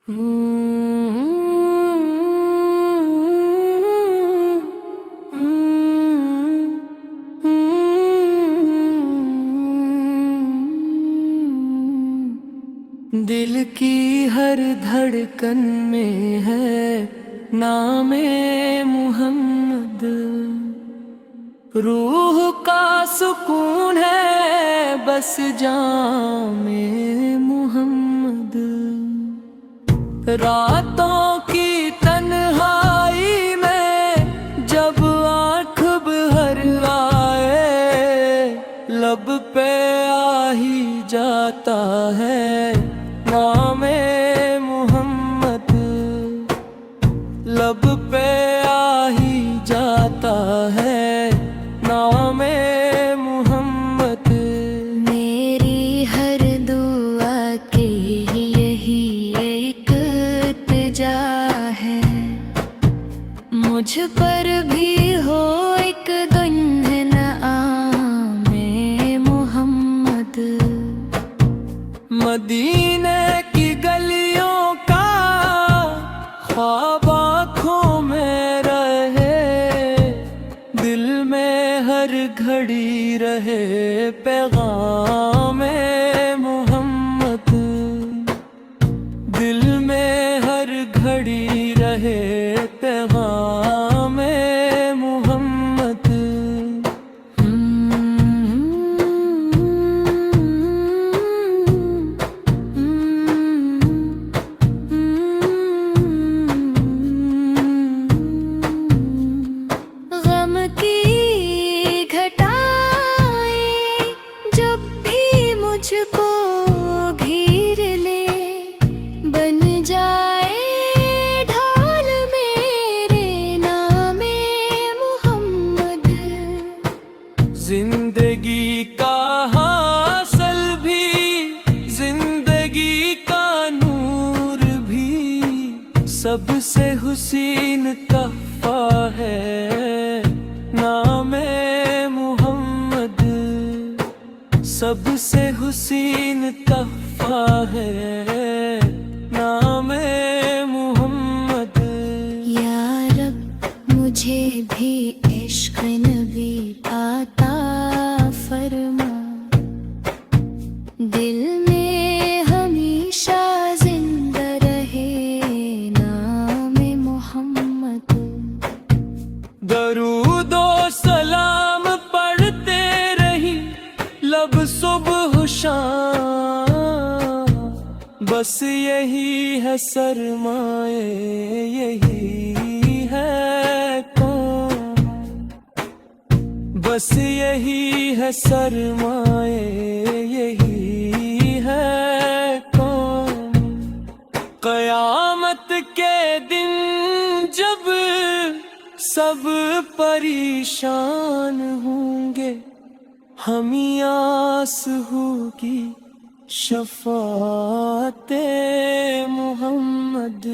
دل کی ہر دھڑکن میں ہے نام محمد، روح کا سکون ہے بس جام محمد۔ راتوں کی تنہائی میں جب آنکھ بھر آئے، لب پہ آ ہی جاتا ہے نام محمد، لب پہ آ ہی جاتا ہے نام محمد۔ میری ہر دعا کی یہی ایک التجا ہے، مجھ پر بھی ہو ایک دن نام محمد۔ مدینے کی گلیوں کا خواب آنکھوں میں رہے، دل میں ہر گھڑی رہے پیغام محمد، دل میں ہر گھڑی رہے پیغام محمد۔ غم کی گھٹائیں جب بھی مجھ کو گھیر لے، بن جائے ڈھال میرے نام محمد۔ زندگی کا حاصل بھی، زندگی کا نور بھی، سب سے حسین تحفہ ہے نام محمد، سب سے حسین تحفہ ہے نام محمد۔ یا رب مجھے بھی عشق نبی عطا فرما، دل میں ہمیشہ زندہ رہے نام محمد۔ درود و سلام پڑھتے رہی لب صبح و شام، بس یہی ہے سرمایہ، یہی ہے کام، بس یہی ہے سرمایہ، یہی ہے کام۔ قیامت کے دن جب سب پریشان ہوں گے، ہمیں آس ہوگی شفاعت محمد۔